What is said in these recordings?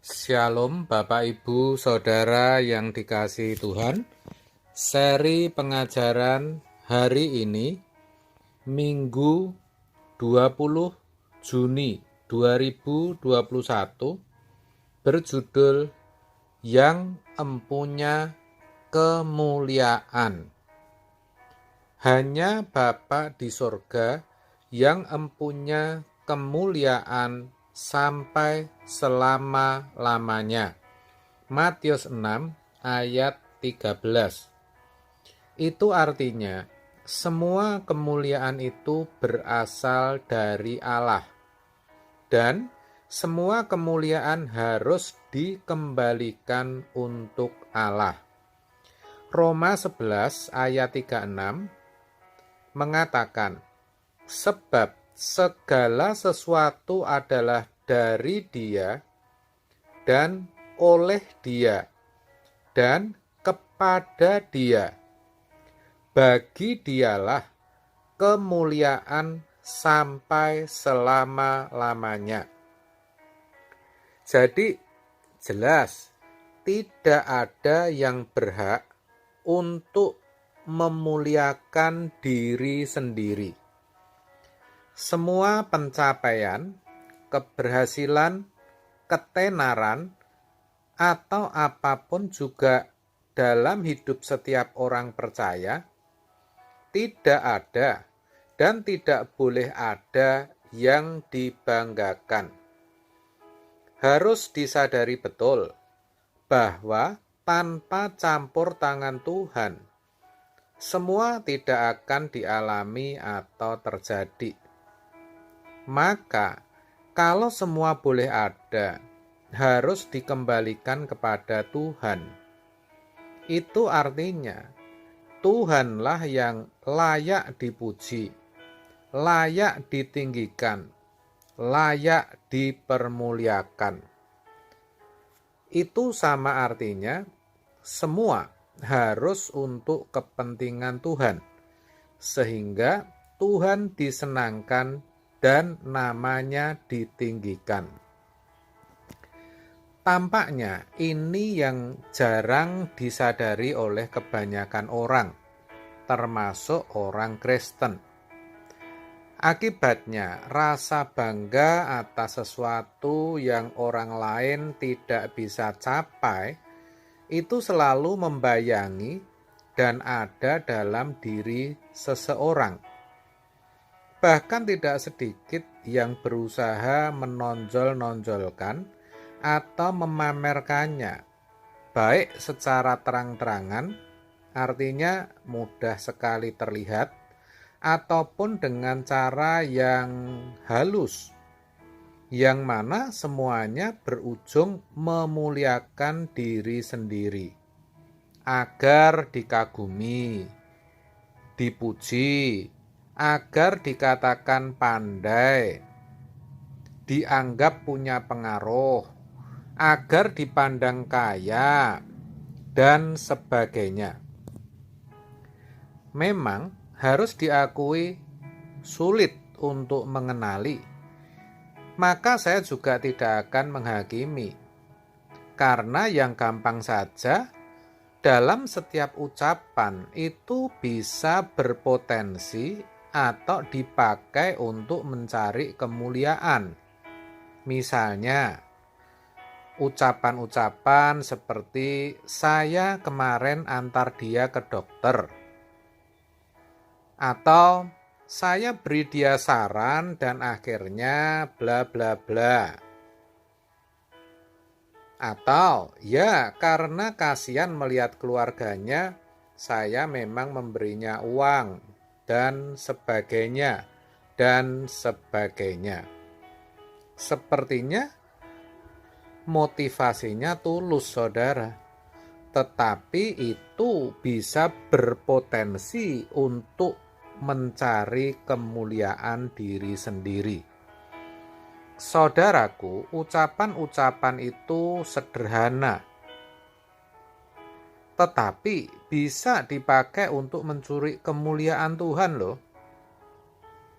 Shalom Bapak Ibu Saudara yang dikasihi Tuhan. Seri pengajaran hari ini Minggu 20 Juni 2021 berjudul Yang Empunya Kemuliaan. Hanya Bapa di sorga yang empunya kemuliaan sampai selama-lamanya. Matius 6 ayat 13. Itu artinya semua kemuliaan itu berasal dari Allah. Dan semua kemuliaan harus dikembalikan untuk Allah. Roma 11 ayat 36 mengatakan, sebab segala sesuatu adalah dari Dia dan oleh Dia dan kepada Dia. Bagi Dialah kemuliaan sampai selama-lamanya. Jadi jelas tidak ada yang berhak untuk memuliakan diri sendiri. Semua pencapaian, keberhasilan, ketenaran, atau apapun juga dalam hidup setiap orang percaya tidak ada dan tidak boleh ada yang dibanggakan. Harus disadari betul bahwa tanpa campur tangan Tuhan, semua tidak akan dialami atau terjadi. Maka, kalau semua boleh ada, harus dikembalikan kepada Tuhan. Itu artinya, Tuhanlah yang layak dipuji, layak ditinggikan, layak dipermuliakan. Itu sama artinya, semua harus untuk kepentingan Tuhan, sehingga Tuhan disenangkan dan namanya ditinggikan. Tampaknya ini yang jarang disadari oleh kebanyakan orang, termasuk orang Kristen. Akibatnya, rasa bangga atas sesuatu yang orang lain tidak bisa capai itu selalu membayangi dan ada dalam diri seseorang. Bahkan tidak sedikit yang berusaha menonjol-nonjolkan atau memamerkannya, baik secara terang-terangan, artinya mudah sekali terlihat, ataupun dengan cara yang halus, yang mana semuanya berujung memuliakan diri sendiri, agar dikagumi, dipuji, agar dikatakan pandai, dianggap punya pengaruh, agar dipandang kaya, dan sebagainya. Memang harus diakui sulit untuk mengenali, maka saya juga tidak akan menghakimi, karena yang gampang saja, dalam setiap ucapan itu bisa berpotensi atau dipakai untuk mencari kemuliaan. Misalnya, ucapan-ucapan seperti saya kemarin antar dia ke dokter, atau saya beri dia saran dan akhirnya bla bla bla. Atau ya karena kasihan melihat keluarganya, saya memang memberinya uang dan sebagainya, dan sebagainya. Sepertinya motivasinya tulus, saudara. Tetapi itu bisa berpotensi untuk mencari kemuliaan diri sendiri. Saudaraku, ucapan-ucapan itu sederhana, tetapi bisa dipakai untuk mencuri kemuliaan Tuhan loh.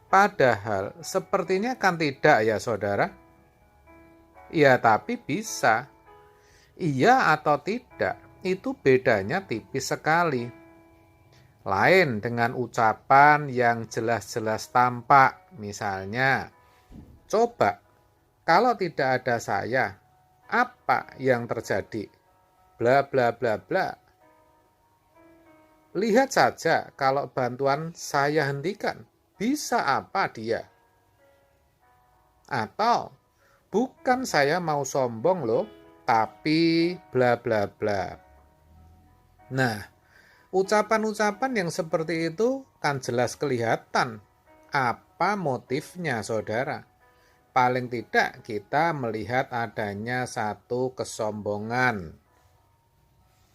Padahal sepertinya kan tidak ya saudara. Ya tapi bisa. Iya atau tidak, itu bedanya tipis sekali. Lain dengan ucapan yang jelas-jelas tampak, misalnya, coba kalau tidak ada saya, apa yang terjadi? Bla bla bla bla. Lihat saja kalau bantuan saya hentikan, bisa apa dia? Atau, bukan saya mau sombong loh, tapi bla bla bla. Nah, ucapan-ucapan yang seperti itu kan jelas kelihatan apa motifnya, saudara. Paling tidak kita melihat adanya satu kesombongan.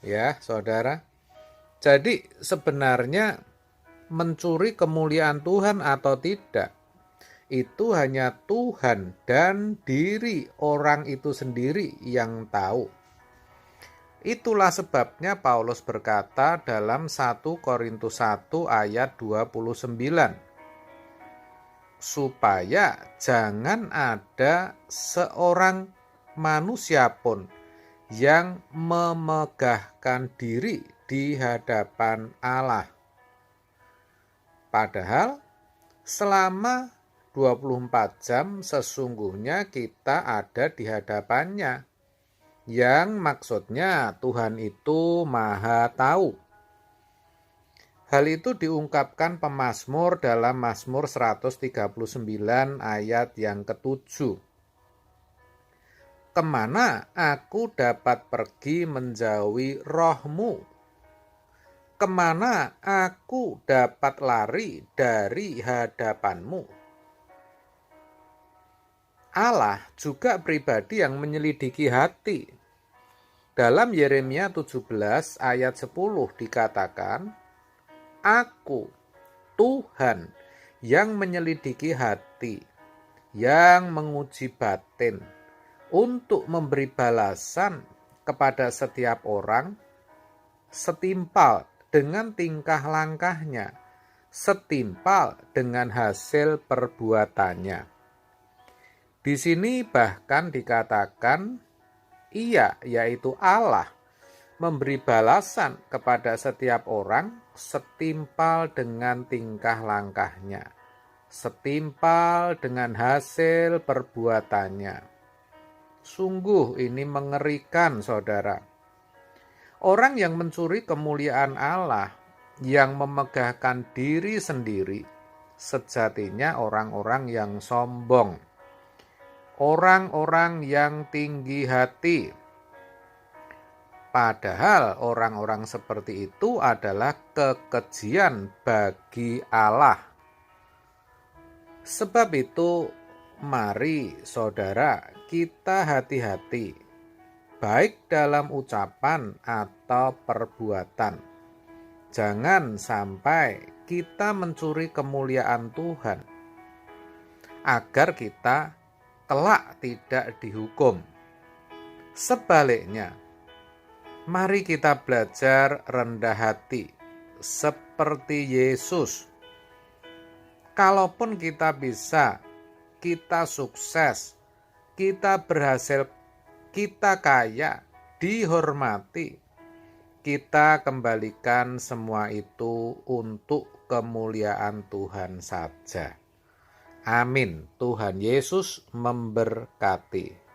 Ya, saudara. Jadi sebenarnya mencuri kemuliaan Tuhan atau tidak, itu hanya Tuhan dan diri orang itu sendiri yang tahu. Itulah sebabnya Paulus berkata dalam 1 Korintus 1 ayat 29, supaya jangan ada seorang manusia pun yang memegahkan diri di hadapan Allah. Padahal selama 24 jam sesungguhnya kita ada di hadapannya, yang maksudnya Tuhan itu Maha Tahu. Hal itu diungkapkan pemazmur dalam Mazmur 139 ayat yang ke-7. Kemana aku dapat pergi menjauhi roh-Mu? Kemana aku dapat lari dari hadapan-Mu? Allah juga pribadi yang menyelidiki hati. Dalam Yeremia 17 ayat 10 dikatakan, Aku, Tuhan, yang menyelidiki hati, yang menguji batin, untuk memberi balasan kepada setiap orang setimpal dengan tingkah langkahnya, setimpal dengan hasil perbuatannya. Di sini bahkan dikatakan Ia, yaitu Allah, memberi balasan kepada setiap orang setimpal dengan tingkah langkahnya, setimpal dengan hasil perbuatannya. Sungguh ini mengerikan, saudara. Orang yang mencuri kemuliaan Allah, yang memegahkan diri sendiri, sejatinya orang-orang yang sombong, orang-orang yang tinggi hati. Padahal orang-orang seperti itu adalah kekejian bagi Allah. Sebab itu, mari saudara kita hati-hati, baik dalam ucapan atau perbuatan. Jangan sampai kita mencuri kemuliaan Tuhan, agar kita kelak tidak dihukum. Sebaliknya, mari kita belajar rendah hati, seperti Yesus. Kalaupun kita bisa, kita sukses, kita berhasil, kita kaya, dihormati, kita kembalikan semua itu untuk kemuliaan Tuhan saja. Amin. Tuhan Yesus memberkati.